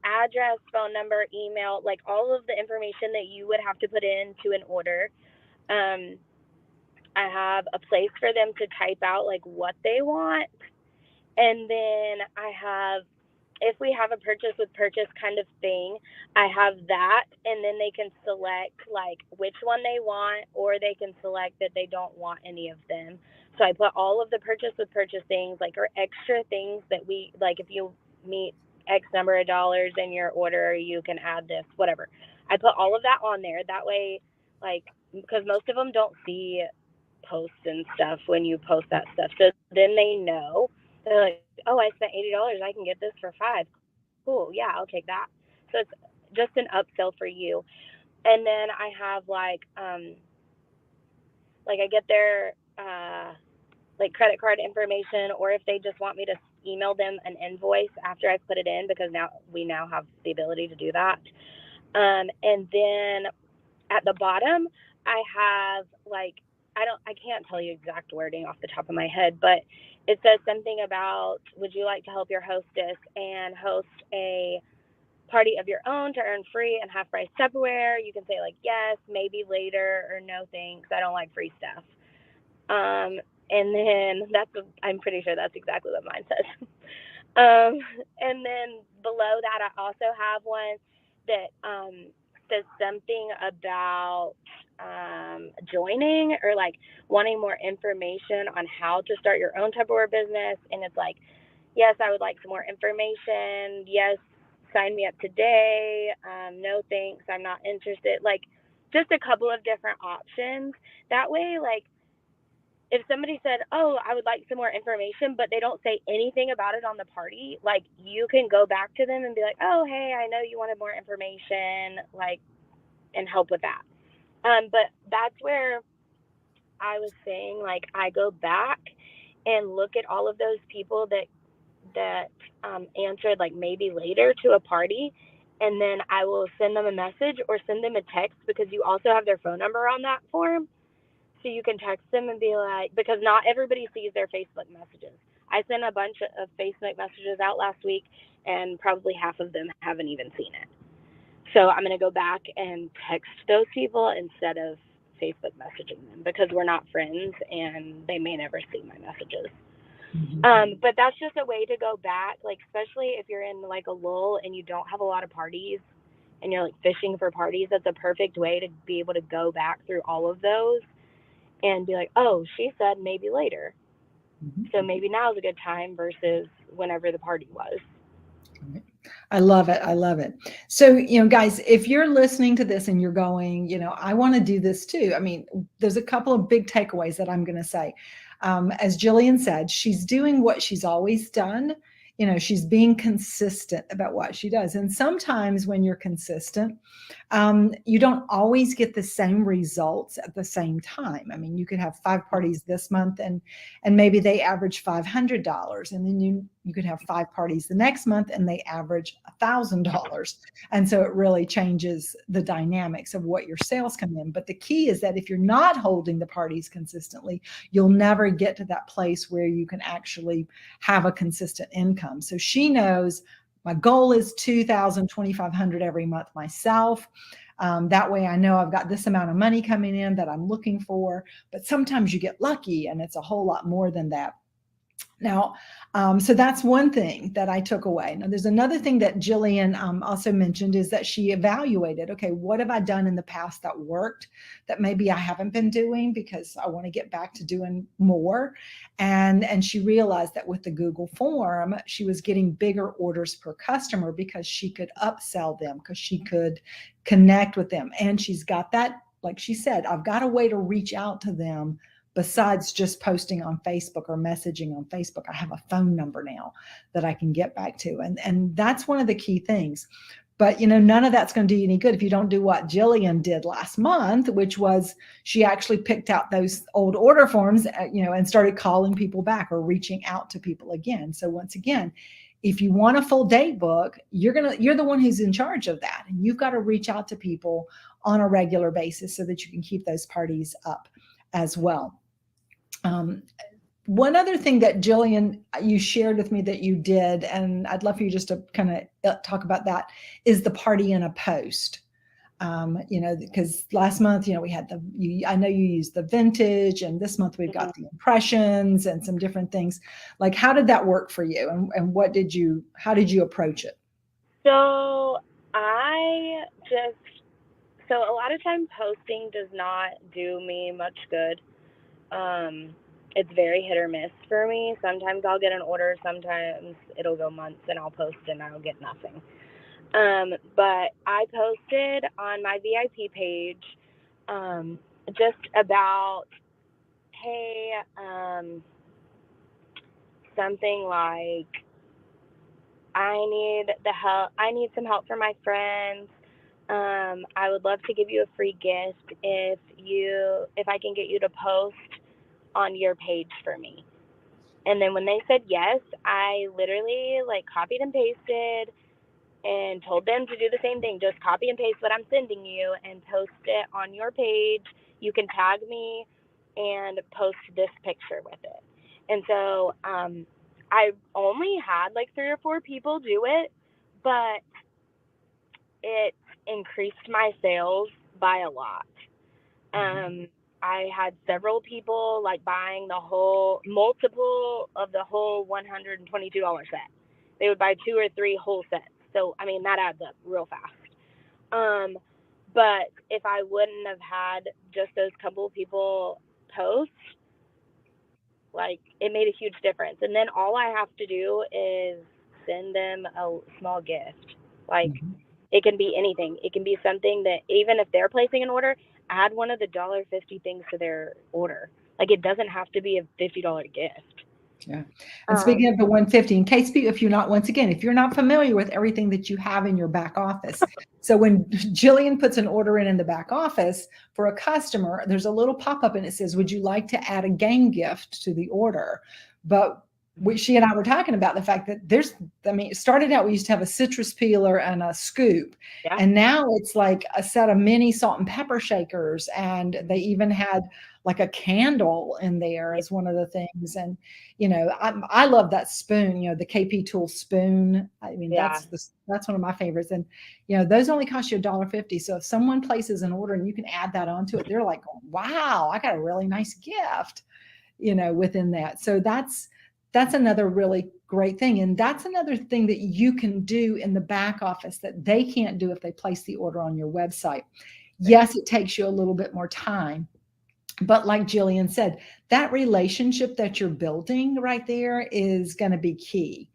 address, phone number, email, all of the information that you would have to put into an order. I have a place for them to type out what they want. And then I have, if we have a purchase with purchase kind of thing, I have that, and then they can select which one they want, or they can select that they don't want any of them. So I put all of the purchase with purchase things, or extra things that we, if you meet X number of dollars in your order, you can add this, whatever. I put all of that on there. That way, because most of them don't see posts and stuff when you post that stuff. So then they know. They're like, oh, I spent $80. I can get this for $5. Cool. Yeah, I'll take that. So it's just an upsell for you. And then I have I get their credit card information, or if they just want me to email them an invoice after I put it in, because we now have the ability to do that. And then at the bottom, I have I can't tell you exact wording off the top of my head, but it says something about, would you like to help your hostess and host a party of your own to earn free and half price Tupperware? You can say yes, maybe later, or no thanks, I don't like free stuff. And then I'm pretty sure that's exactly what mine says. And then below that, I also have one that says something about joining, or wanting more information on how to start your own Tupperware business. And it's yes, I would like some more information. Yes, sign me up today. No thanks, I'm not interested. Just a couple of different options. That way, if somebody said, oh, I would like some more information, but they don't say anything about it on the party, you can go back to them and be like, oh, hey, I know you wanted more information, and help with that. But that's where I was saying, like, I go back and look at all of those people that answered like maybe later to a party, and then I will send them a message or send them a text, because you also have their phone number on that form. So you can text them and be like, because not everybody sees their Facebook messages. I sent a bunch of Facebook messages out last week, and probably half of them haven't even seen it. So I'm going to go back and text those people instead of Facebook messaging them, because we're not friends and they may never see my messages. But that's just a way to go back, like, especially if you're in like a lull and you don't have a lot of parties and you're like fishing for parties. That's a perfect way to be able to go back through all of those and be like, oh, she said maybe later. So maybe now is a good time versus whenever the party was. I love it. I love it. So, guys, if you're listening to this and you're going, I want to do this too. I mean, there's a couple of big takeaways that I'm going to say. As Jillian said, she's doing what she's always done. She's being consistent about what she does. And sometimes when you're consistent, you don't always get the same results at the same time. I mean, you could have 5 parties this month and maybe they average $500, and then you could have 5 parties the next month and they average $1,000. And so it really changes the dynamics of what your sales come in. But the key is that if you're not holding the parties consistently, you'll never get to that place where you can actually have a consistent income. So she knows my goal is $2,000, $2,500 every month myself. That way I know I've got this amount of money coming in that I'm looking for. But sometimes you get lucky and it's a whole lot more than that. Now, so that's one thing that I took away. Now, there's another thing that Jillian also mentioned, is that she evaluated, okay, what have I done in the past that worked that maybe I haven't been doing, because I want to get back to doing more. And she realized that with the Google form, she was getting bigger orders per customer because she could upsell them, because she could connect with them. And she's got that, like she said, I've got a way to reach out to them besides just posting on Facebook or messaging on Facebook. I have a phone number now that I can get back to. And that's one of the key things. But, none of that's going to do you any good if you don't do what Jillian did last month, which was she actually picked out those old order forms, and started calling people back or reaching out to people again. So once again, if you want a full date book, you're the one who's in charge of that. And you've got to reach out to people on a regular basis so that you can keep those parties up as well. One other thing that Jillian, you shared with me that you did, and I'd love for you just to kind of talk about that, is the party in a post. Because last month, we had I know you used the vintage, and this month we've got the impressions and some different things. Like, how did that work for you? And how did you approach it? So a lot of time posting does not do me much good. It's very hit or miss for me. Sometimes I'll get an order, sometimes it'll go months and I'll post and I'll get nothing. But I posted on my VIP page just about, hey, something like, I need some help for my friends. I would love to give you a free gift if I can get you to post on your page for me. And then when they said yes, I literally copied and pasted and told them to do the same thing. Just copy and paste what I'm sending you and post it on your page. You can tag me and post this picture with it. And so I only had 3 or 4 people do it, but it increased my sales by a lot. I had several people buying multiple of the whole $122 set. They would buy 2 or 3 whole sets. So, I mean, that adds up real fast. But if I wouldn't have had just those couple of people post, it made a huge difference. And then all I have to do is send them a small gift. It can be anything. It can be something that, even if they're placing an order, add one of the $1.50 things to their order. It doesn't have to be a $50 gift. Yeah. And speaking of the 150, in case if you're not, once again, if you're not familiar with everything that you have in your back office. So when Jillian puts an order in the back office for a customer, there's a little pop-up and it says, would you like to add a game gift to the order? But she and I were talking about the fact that it started out, we used to have a citrus peeler and a scoop. Yeah. And now it's like a set of mini salt and pepper shakers. And they even had like a candle in there as one of the things. And, I love that spoon, the KP Tool spoon. I mean, Yeah. that's one of my favorites. And, those only cost you $1.50. So if someone places an order and you can add that onto it, they're like, wow, I got a really nice gift, within that. So that's another really great thing. And that's another thing that you can do in the back office that they can't do if they place the order on your website. Yes, it takes you a little bit more time. But like Jillian said, that relationship that you're building right there is going to be key.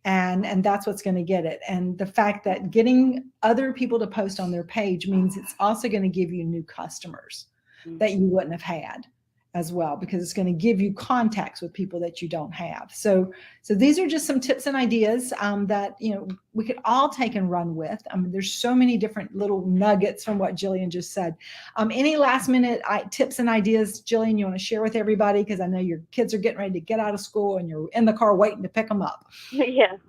And that's what's going to get it. And the fact that getting other people to post on their page means it's also going to give you new customers that you wouldn't have had as well, because it's going to give you contacts with people that you don't have. So these are just some tips and ideas that, we could all take and run with. I mean, there's so many different little nuggets from what Jillian just said. Any last minute tips and ideas, Jillian, you want to share with everybody? Because I know your kids are getting ready to get out of school and you're in the car waiting to pick them up. Yes.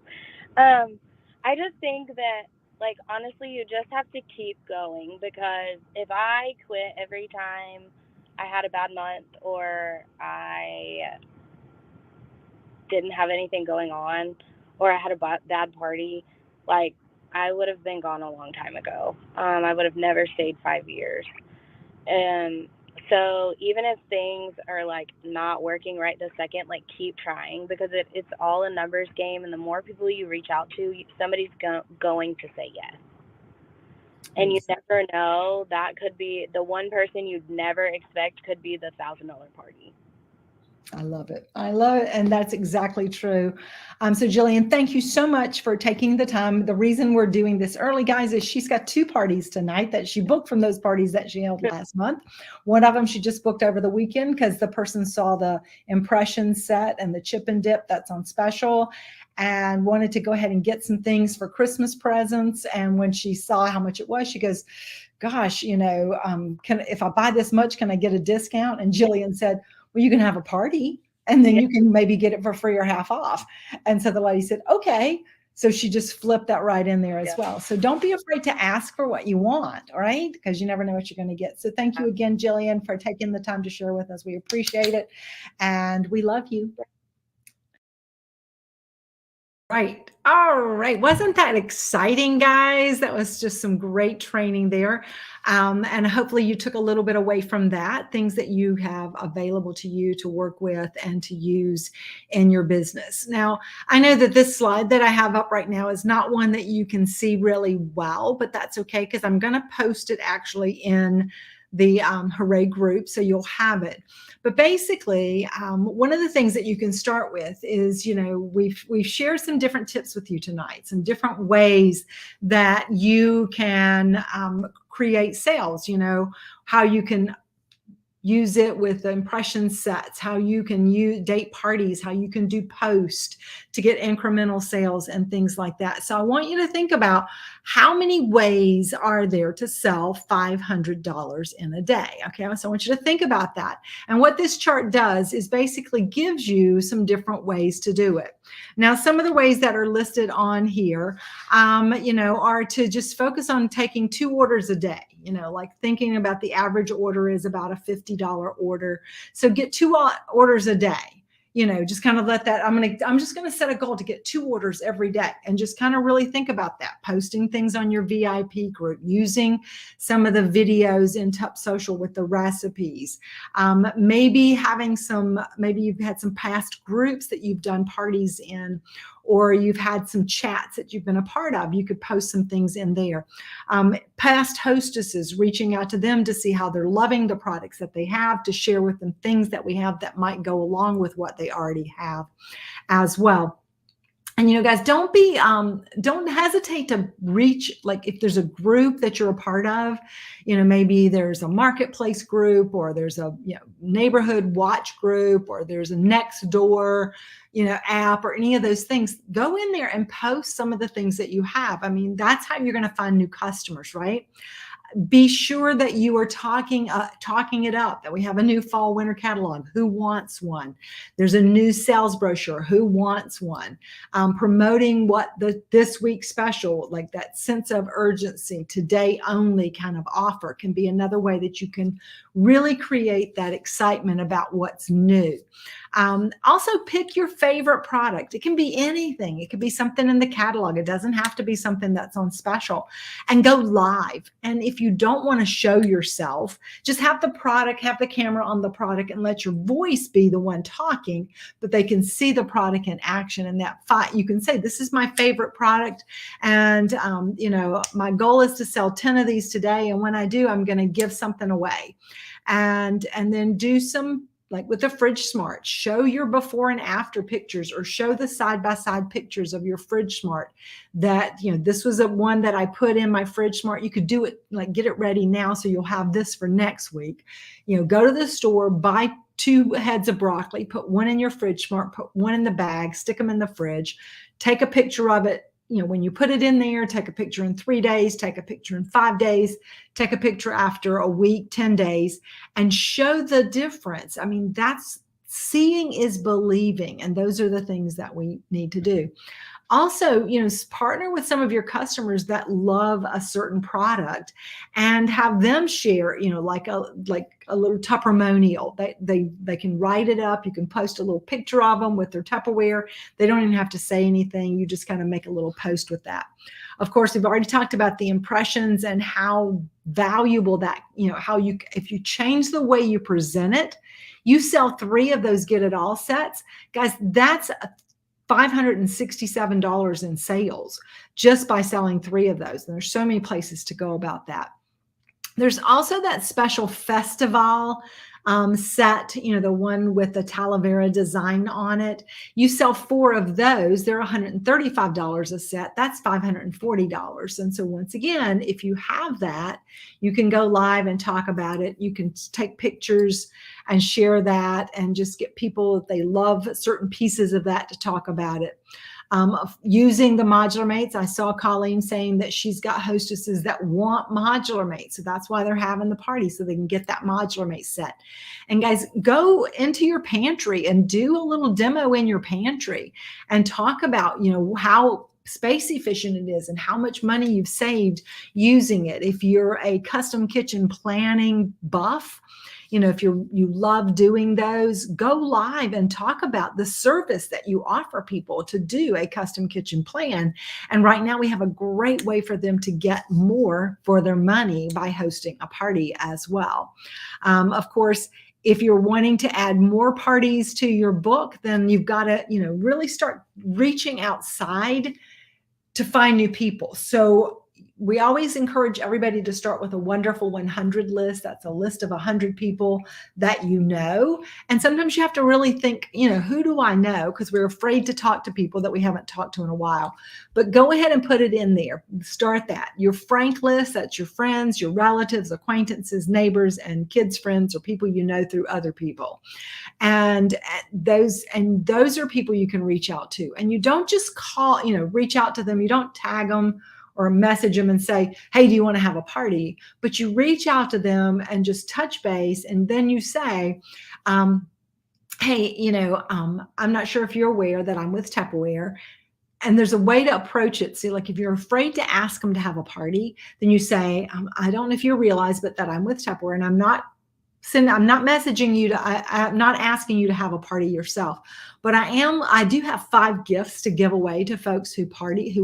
I just think that, like, honestly, you just have to keep going, because if I quit every time I had a bad month or I didn't have anything going on or I had a bad party, like, I would have been gone a long time ago. I would have never stayed 5 years. And so even if things are like not working right this second, like, keep trying, because it's all a numbers game. And the more people you reach out to, somebody's going to say yes. And you never know, that could be the one person you'd never expect could be the $1,000 party. I love it. I love it. And that's exactly true. So Jillian, thank you so much for taking the time. The reason we're doing this early, guys, is she's got 2 parties tonight that she booked from those parties that she held last month. One of them she just booked over the weekend because the person saw the impression set and the chip and dip that's on special and wanted to go ahead and get some things for Christmas presents. And when she saw how much it was, she goes, gosh, if I buy this much, can I get a discount? And Jillian said, well, you can have a party and then you can maybe get it for free or half off. And so the lady said, okay. So she just flipped that right in there as well. So don't be afraid to ask for what you want, all right? Because you never know what you're going to get. So thank you again, Jillian, for taking the time to share with us. We appreciate it. And we love you. Right. All right. Wasn't that exciting, guys? That was just some great training there. And hopefully you took a little bit away from that, things that you have available to you to work with and to use in your business. Now, I know that this slide that I have up right now is not one that you can see really well, but that's okay, because I'm going to post it actually in the Hooray group, so you'll have it. But basically, one of the things that you can start with is, we've shared some different tips with you tonight, some different ways that you can create sales, how you can use it with the impression sets, how you can use date parties, how you can do post to get incremental sales and things like that. So I want you to think about how many ways are there to sell $500 in a day. Okay, so I want you to think about that. And what this chart does is basically gives you some different ways to do it. Now, some of the ways that are listed on here, are to just focus on taking 2 orders a day. Like thinking about the average order is about a $50 order. So get 2 orders a day. Just kind of let that, I'm just going to set a goal to get 2 orders every day and just kind of really think about that. Posting things on your VIP group, using some of the videos in Top Social with the recipes. Maybe you've had some past groups that you've done parties in, or you've had some chats that you've been a part of. You could post some things in there. Past hostesses, reaching out to them to see how they're loving the products that they have, to share with them things that we have that might go along with what they already have as well. And, guys, don't hesitate to reach, like if there's a group that you're a part of, maybe there's a marketplace group, or there's a neighborhood watch group, or there's a next door, app, or any of those things. Go in there and post some of the things that you have. I mean, that's how you're going to find new customers, right? Be sure that you are talking it up, that we have a new fall winter catalog. Who wants one? There's a new sales brochure. Who wants one? Promoting what this week's special, like that sense of urgency, today only kind of offer, can be another way that you can really create that excitement about what's new. Also, pick your favorite product. It can be anything. It could be something in the catalog. It doesn't have to be something that's on special. And go live. And if you don't want to show yourself, just have the camera on the product, and let your voice be the one talking, but they can see the product in action. And that you can say, this is my favorite product. And, my goal is to sell 10 of these today. And when I do, I'm going to give something away. And then do some, like with the Fridge Smart, show your before and after pictures, or show the side-by-side pictures of your Fridge Smart that, this was a one that I put in my Fridge Smart. You could do it, like get it ready now, so you'll have this for next week. Go to the store, buy 2 heads of broccoli, put one in your Fridge Smart, put one in the bag, stick them in the fridge, take a picture of it. When you put it in there, take a picture in 3 days, take a picture in 5 days, take a picture after a week, 10 days, and show the difference. I mean, seeing is believing. And those are the things that we need to do. Also, partner with some of your customers that love a certain product, and have them share, like a little Tuppermonial. They can write it up. You can post a little picture of them with their Tupperware. They don't even have to say anything. You just kind of make a little post with that. Of course, we've already talked about the impressions and how valuable that, if you change the way you present it, you sell 3 of those Get It All sets. Guys, that's $567 in sales just by selling 3 of those. And there's so many places to go about that. There's also that special festival set, the one with the Talavera design on it. You sell 4 of those, they're $135 a set. That's $540. And so once again, if you have that, you can go live and talk about it. You can take pictures and share that, and just get people, if they love certain pieces of that, to talk about it. Using the modular mates. I saw Colleen saying that she's got hostesses that want modular mates. So that's why they're having the party, so they can get that modular mate set. And guys, go into your pantry and do a little demo in your pantry and talk about, how space efficient it is and how much money you've saved using it. If you're a custom kitchen planning buff, if you love doing those, go live and talk about the service that you offer people to do a custom kitchen plan. And right now we have a great way for them to get more for their money by hosting a party as well. Of course, if you're wanting to add more parties to your book, then you've got to, really start reaching outside to find new people. So we always encourage everybody to start with a wonderful 100 list. That's a list of 100 people that you know. And sometimes you have to really think, who do I know? Because we're afraid to talk to people that we haven't talked to in a while. But go ahead and put it in there. Start that. Your frank list, that's your friends, your relatives, acquaintances, neighbors, and kids' friends, or people you know through other people. And those are people you can reach out to. And you don't just call, reach out to them. You don't tag them or message them and say, hey, do you want to have a party? But you reach out to them and just touch base. And then you say, hey, I'm not sure if you're aware that I'm with Tupperware. And there's a way to approach it. See, like if you're afraid to ask them to have a party, then you say, I don't know if you realize, but that I'm with Tupperware, and I'm not messaging you I'm not asking you to have a party yourself, but I do have 5 gifts to give away to folks who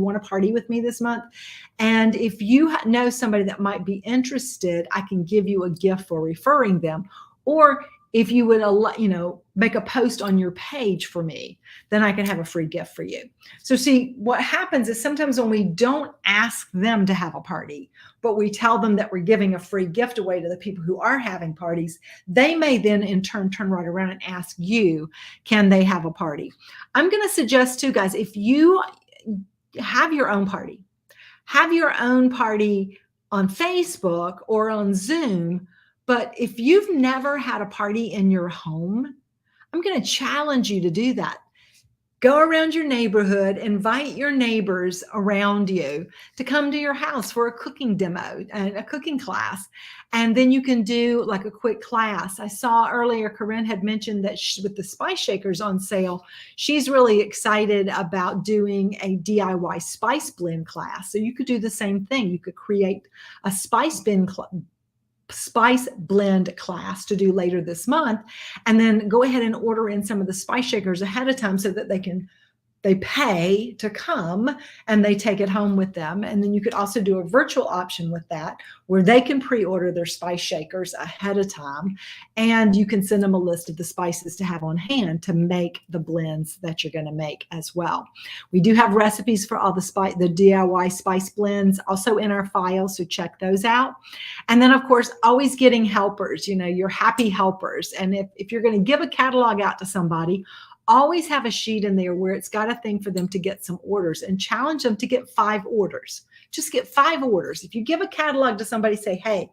want to party with me this month. And if you know somebody that might be interested, I can give you a gift for referring them. Or if you would, make a post on your page for me, then I can have a free gift for you. So see, what happens is sometimes when we don't ask them to have a party, but we tell them that we're giving a free gift away to the people who are having parties, they may then in turn right around and ask you, can they have a party? I'm going to suggest too, guys, if you have your own party, on Facebook or on Zoom. But if you've never had a party in your home, I'm going to challenge you to do that. Go around your neighborhood, invite your neighbors around you to come to your house for a cooking demo and a cooking class. And then you can do like a quick class. I saw earlier, Corinne had mentioned that with the spice shakers on sale, she's really excited about doing a DIY spice blend class. So you could do the same thing. You could create a spice blend class to do later this month, and then go ahead and order in some of the spice shakers ahead of time so that they pay to come and they take it home with them. And then you could also do a virtual option with that where they can pre-order their spice shakers ahead of time, and you can send them a list of the spices to have on hand to make the blends that you're going to make as well. We do have recipes for all the DIY spice blends also in our file, so check those out. And then of course, always getting helpers, your happy helpers. And if you're going to give a catalog out to somebody, always have a sheet in there where it's got a thing for them to get some orders, and challenge them to get 5 orders. Just get 5 orders. If you give a catalog to somebody, say, hey,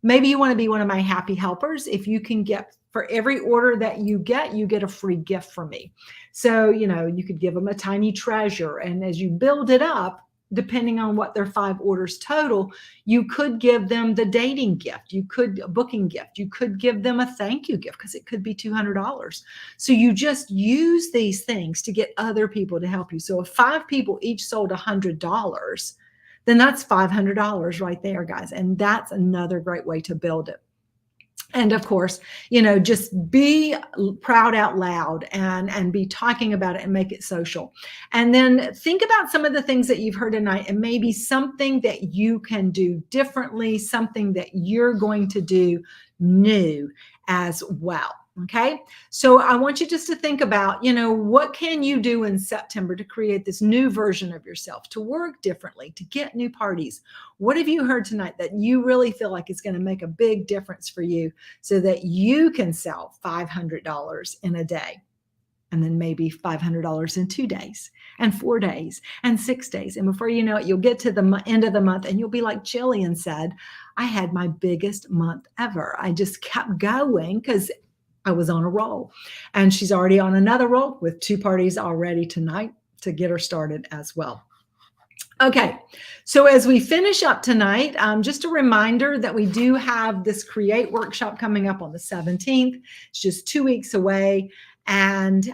maybe you want to be one of my happy helpers. If you can get, for every order that you get a free gift from me. So, you could give them a tiny treasure. And as you build it up, depending on what their 5 orders total, you could give them the dating gift. You could a booking gift. You could give them a thank you gift because it could be $200. So you just use these things to get other people to help you. So if 5 people each sold $100, then that's $500 right there, guys. And that's another great way to build it. And of course, just be proud out loud and be talking about it and make it social. And then think about some of the things that you've heard tonight and maybe something that you can do differently, something that you're going to do new as well. Okay. So I want you just to think about, what can you do in September to create this new version of yourself, to work differently, to get new parties? What have you heard tonight that you really feel like is going to make a big difference for you so that you can sell $500 in a day? And then maybe $500 in 2 days and 4 days and 6 days. And before you know it, you'll get to the end of the month and you'll be like Jillian said, I had my biggest month ever. I just kept going because I was on a roll. And she's already on another roll with 2 parties already tonight to get her started as well. Okay, so as we finish up tonight, just a reminder that we do have this Create workshop coming up on the 17th. It's just 2 weeks away. And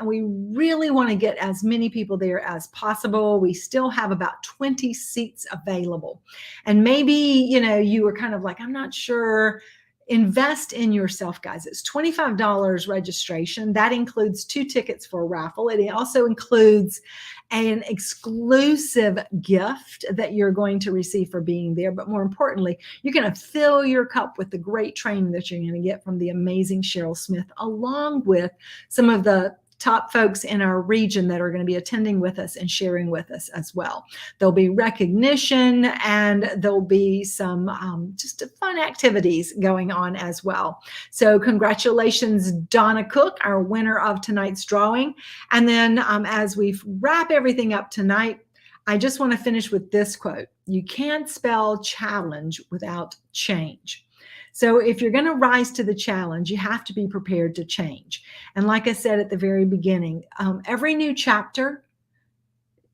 we really want to get as many people there as possible. We still have about 20 seats available. And maybe, you were kind of like, I'm not sure. Invest in yourself, guys. It's $25 registration. That includes 2 tickets for a raffle. It also includes an exclusive gift that you're going to receive for being there. But more importantly, you're going to fill your cup with the great training that you're going to get from the amazing Cheryl Smith, along with some of the top folks in our region that are going to be attending with us and sharing with us as well. There'll be recognition and there'll be some just fun activities going on as well. So congratulations, Donna Cook, our winner of tonight's drawing. And then as we wrap everything up tonight, I just want to finish with this quote. You can't spell challenge without change. So if you're going to rise to the challenge, you have to be prepared to change. And like I said at the very beginning, every new chapter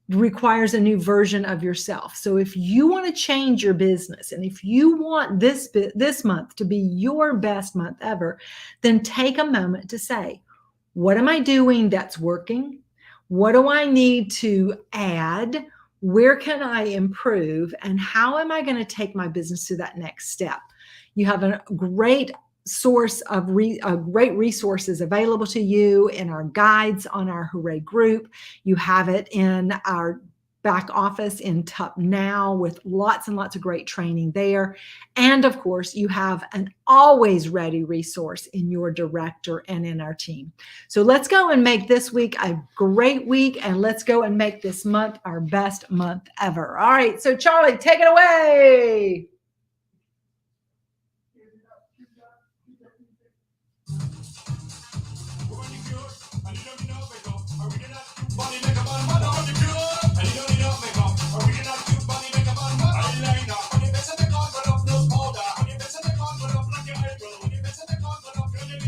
requires a new version of yourself. So if you want to change your business and if you want this month to be your best month ever, then take a moment to say, what am I doing that's working? What do I need to add? Where can I improve? And how am I going to take my business to that next step? You have a great source of great resources available to you in our guides on our Hooray group. You have it in our back office in Tup Now with lots and lots of great training there. And of course, you have an always ready resource in your director and in our team. So let's go and make this week a great week, and let's go and make this month our best month ever. All right, so Charlie, take it away.